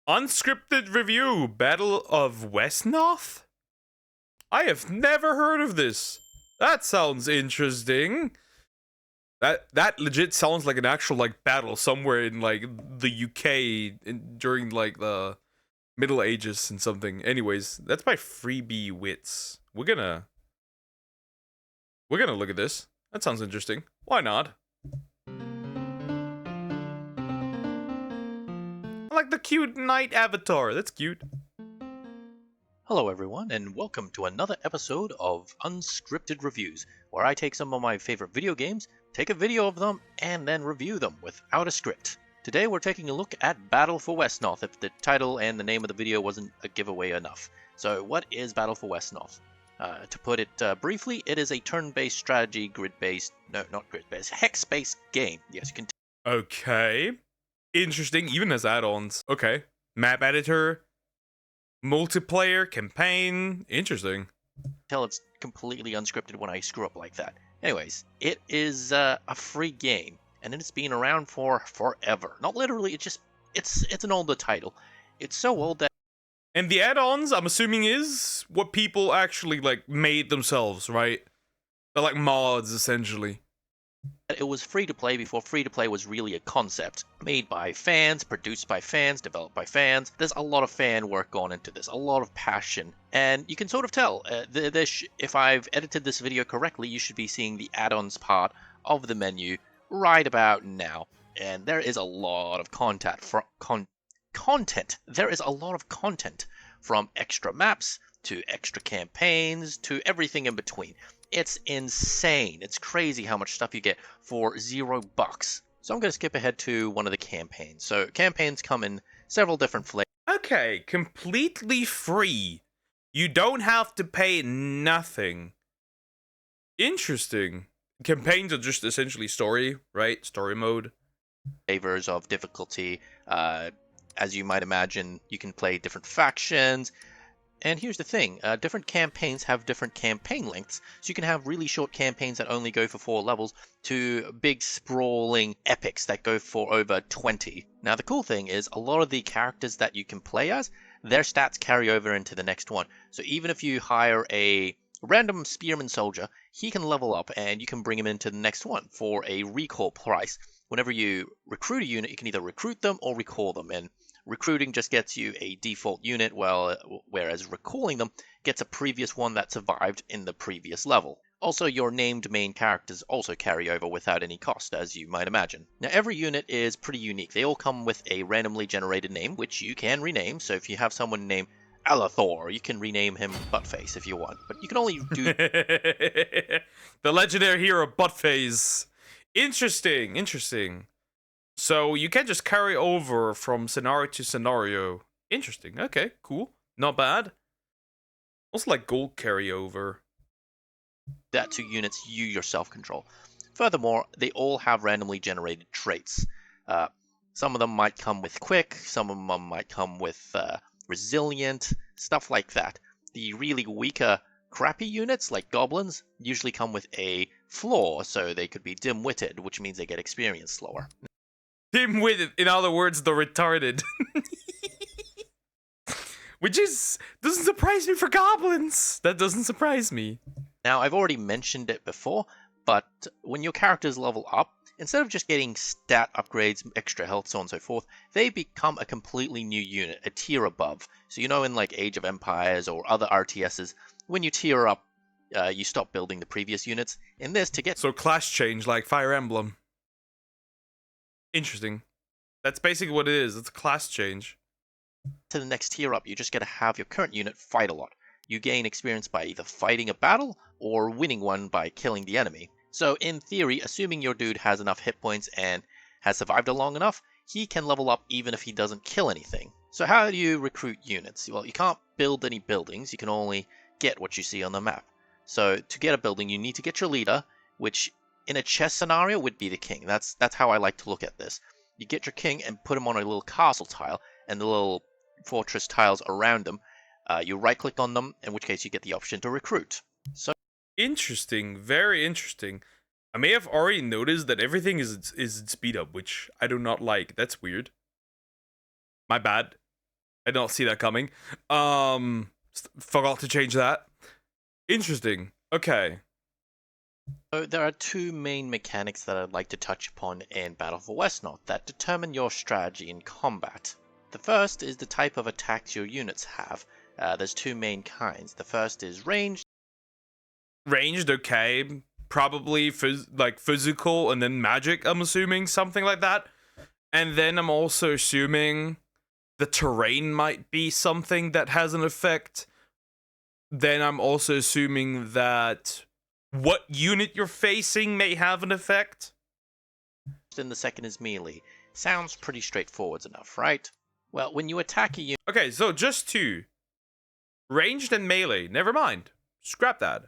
Unscripted review, Battle of Westnoth? I have never heard of this. That sounds interesting. That legit sounds like an actual like battle somewhere in like the UK during like the Middle Ages and something. Anyways, that's by Freebiewitz. We're gonna look at this. That sounds interesting. Why not? I like the cute knight avatar. That's cute. Hello everyone, and welcome to another episode of Unscripted Reviews, where I take some of my favorite video games, take a video of them, and then review them without a script. Today we're taking a look at Battle for Westnoth, if the title and the name of the video wasn't a giveaway enough. So what is Battle for Westnoth? To put it briefly, it is a turn-based strategy, grid-based, no, not grid-based, hex-based game. Yes, you can Okay. Interesting, even as add-ons. Okay. Map editor, multiplayer, campaign. Interesting. tell it's completely unscripted when I screw up like that. Anyways, it is a free game, and it's been around for forever. Not literally, it's an older title. It's so old that And the add-ons, I'm assuming, is what people actually like made themselves, right? They're like mods, essentially. it was free to play before free to play was really a concept. Made by fans, produced by fans, developed by fans. There's a lot of fan work gone into this, a lot of passion. And you can sort of tell, if I've edited this video correctly, you should be seeing the add-ons part of the menu right about now. And there is a lot of content. There is a lot of content, from extra maps to extra campaigns to everything in between. It's insane. It's crazy how much stuff you get for $0. So I'm going to skip ahead to one of the campaigns. So campaigns come in several different flavors. Okay, completely free. You don't have to pay nothing. Interesting. Campaigns are just essentially story, right? Story mode. Flavors of difficulty. As you might imagine, you can play different factions. And here's the thing, different campaigns have different campaign lengths, so you can have really short campaigns that only go for 4 levels to big sprawling epics that go for over 20. Now the cool thing is, a lot of the characters that you can play as, their stats carry over into the next one. So even if you hire a random spearman soldier, he can level up and you can bring him into the next one for a recall price. Whenever you recruit a unit, you can either recruit them or recall them, and recruiting just gets you a default unit, whereas recalling them gets a previous one that survived in the previous level. Also, your named main characters also carry over without any cost, as you might imagine. Now, every unit is pretty unique. They all come with a randomly generated name, which you can rename. So if you have someone named Alathor, you can rename him Buttface if you want. But you can only do The legendary hero Buttface. Interesting. So you can just carry over from scenario to scenario. Interesting. Okay, cool. Not bad. Also like gold carryover. that to units you yourself control. Furthermore, they all have randomly generated traits. Some of them might come with quick, some of them might come with resilient, stuff like that. The really weaker, crappy units, like goblins, usually come with a flaw, so they could be dim-witted, which means they get experience slower. Dim-witted, in other words, the retarded. Which doesn't surprise me for goblins. That doesn't surprise me. Now, I've already mentioned it before, but when your characters level up, instead of just getting stat upgrades, extra health, so on and so forth, they become a completely new unit, a tier above. So in like Age of Empires or other RTSs, when you tier up, you stop building the previous units. In this, to get So class change like Fire Emblem. Interesting. That's basically what it is. It's a class change. to the next tier up, you just gotta have your current unit fight a lot. You gain experience by either fighting a battle or winning one by killing the enemy. So in theory, assuming your dude has enough hit points and has survived long enough, he can level up even if he doesn't kill anything. So how do you recruit units? Well, you can't build any buildings, you can only get what you see on the map. So to get a building, you need to get your leader, which in a chess scenario would be the king. That's how I like to look at this. You get your king and put him on a little castle tile, and the little fortress tiles around them. You right click on them, in which case you get the option to recruit. So Interesting. Very interesting. I may have already noticed that everything is in speed up, which I do not like. That's weird. My bad. I don't see that coming. Forgot to change that. Interesting. Okay. So there are two main mechanics that I'd like to touch upon in Battle for Westnorth that determine your strategy in combat. The first is the type of attacks your units have. There's two main kinds. The first is ranged. Ranged, okay. Probably physical and then magic, I'm assuming. Something like that. And then I'm also assuming the terrain might be something that has an effect. Then I'm also assuming that what unit you're facing may have an effect. And the second is melee. Sounds pretty straightforward enough, right? Well, when you attack a Okay, so just two. Ranged and melee. Never mind. Scrap that.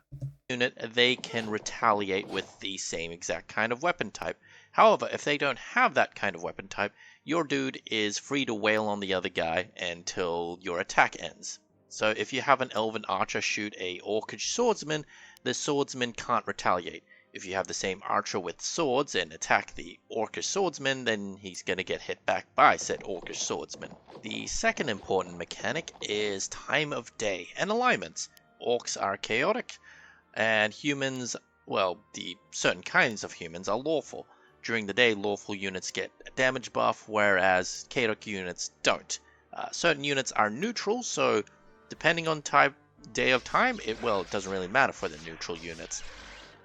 unit, they can retaliate with the same exact kind of weapon type. However, if they don't have that kind of weapon type, your dude is free to wail on the other guy until your attack ends. So if you have an elven archer shoot a orcish swordsman, the swordsman can't retaliate. If you have the same archer with swords and attack the orcish swordsman, then he's gonna get hit back by said orcish swordsman. The second important mechanic is time of day and alignments. Orcs are chaotic, and humans, well, the certain kinds of humans are lawful. During the day, lawful units get a damage buff, whereas chaotic units don't. Certain units are neutral, so depending on day of time, it doesn't really matter for the neutral units.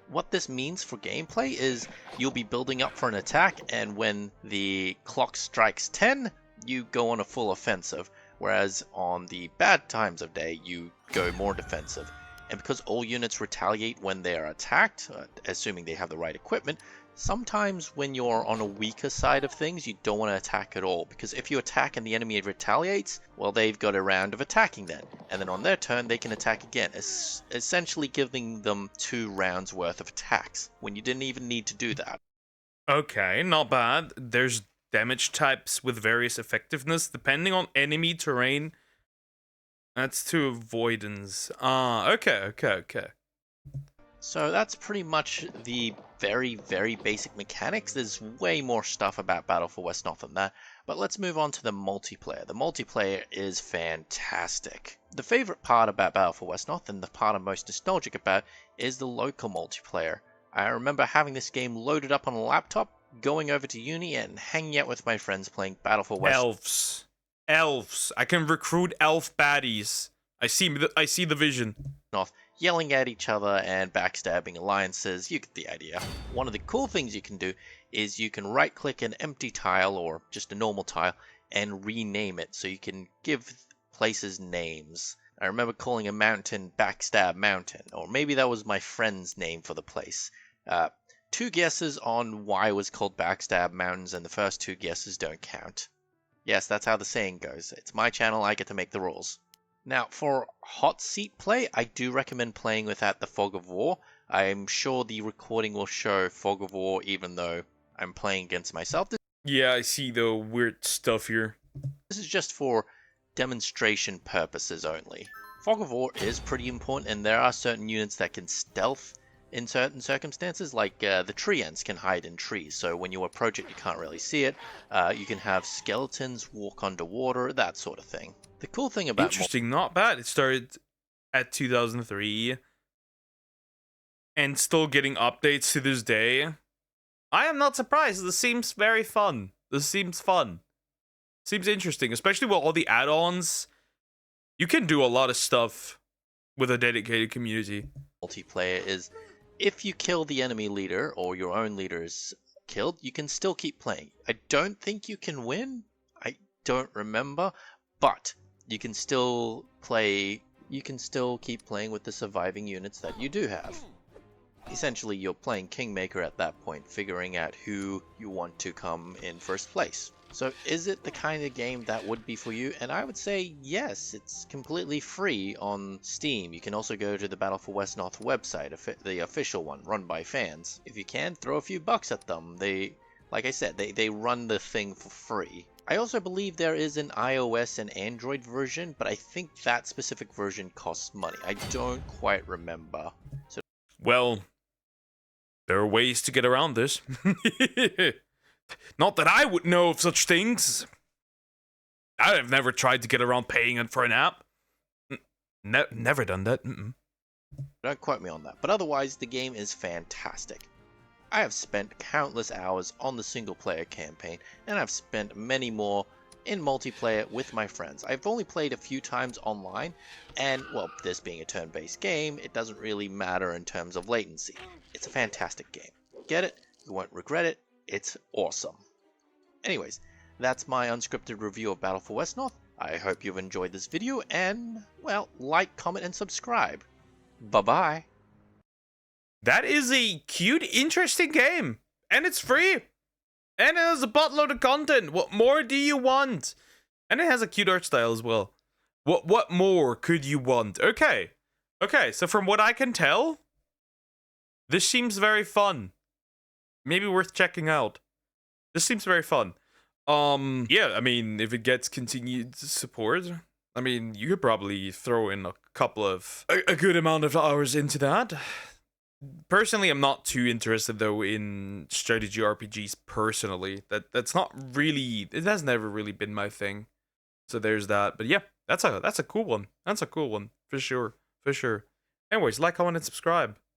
What this means for gameplay is you'll be building up for an attack, and when the clock strikes 10, you go on a full offensive, whereas on the bad times of day, you go more defensive. And because all units retaliate when they are attacked, assuming they have the right equipment, sometimes when you're on a weaker side of things, you don't want to attack at all, because if you attack and the enemy retaliates, well, they've got a round of attacking then, and then on their turn they can attack again, essentially giving them 2 rounds worth of attacks, when you didn't even need to do that. Okay, not bad. There's damage types with various effectiveness depending on enemy terrain. That's 2 avoidance. Okay. So that's pretty much the very, very basic mechanics. There's way more stuff about Battle for Westnorth than that, but let's move on to the multiplayer. The multiplayer is fantastic. The favorite part about Battle for Westnorth, and the part I'm most nostalgic about, is the local multiplayer. I remember having this game loaded up on a laptop, going over to uni and hanging out with my friends playing Battle for Westnorth. Elves. I can recruit elf baddies. I see the vision. Yelling at each other and backstabbing alliances, you get the idea. One of the cool things you can do is you can right click an empty tile or just a normal tile and rename it so you can give places names. I remember calling a mountain Backstab Mountain, or maybe that was my friend's name for the place. 2 guesses on why it was called Backstab Mountains, and the first 2 guesses don't count. Yes, that's how the saying goes. It's my channel, I get to make the rules. Now, for hot seat play, I do recommend playing without the Fog of War. I'm sure the recording will show Fog of War even though I'm playing against myself. Yeah, I see the weird stuff here. This is just for demonstration purposes only. Fog of War is pretty important, and there are certain units that can stealth in certain circumstances, like the tree ants can hide in trees, so when you approach it you can't really see it. You can have skeletons walk underwater, that sort of thing. The cool thing about Interesting, not bad. It started at 2003 and still getting updates to this day. I am not surprised. This seems very fun. Seems interesting, especially with all the add-ons. You can do a lot of stuff with a dedicated community. Multiplayer is, if you kill the enemy leader or your own leader is killed, you can still keep playing. I don't think you can win. I don't remember, but you can still play. You can still keep playing with the surviving units that you do have. Essentially, you're playing Kingmaker at that point, figuring out who you want to come in first place. So is it the kind of game that would be for you? And I would say yes, it's completely free on Steam. You can also go to the Battle for Westnorth website, the official one, run by fans. If you can, throw a few bucks at them. Like I said, they run the thing for free. I also believe there is an iOS and Android version, but I think that specific version costs money. I don't quite remember. So, well, there are ways to get around this. Not that I would know of such things. I've never tried to get around paying it for an app. Never done that. Don't quote me on that. But otherwise, the game is fantastic. I have spent countless hours on the single player campaign, and I've spent many more in multiplayer with my friends. I've only played a few times online, and well, this being a turn-based game, it doesn't really matter in terms of latency. It's a fantastic game. Get it? You won't regret it. It's awesome. Anyways, that's my unscripted review of Battle for Westnorth. I hope you've enjoyed this video, and, well, like, comment, and subscribe. Bye-bye. That is a cute, interesting game. And it's free. And it has a buttload of content. What more do you want? And it has a cute art style as well. What more could you want? Okay. Okay, so from what I can tell, this seems very fun. Maybe worth checking out. This seems very fun. Yeah, I mean, if it gets continued support, I mean, you could probably throw in a good amount of hours into that. Personally, I'm not too interested though in strategy RPGs personally. That's not really, it has never really been my thing. So there's that. But yeah, that's a cool one. That's a cool one for sure. For sure. Anyways, like, comment, and subscribe.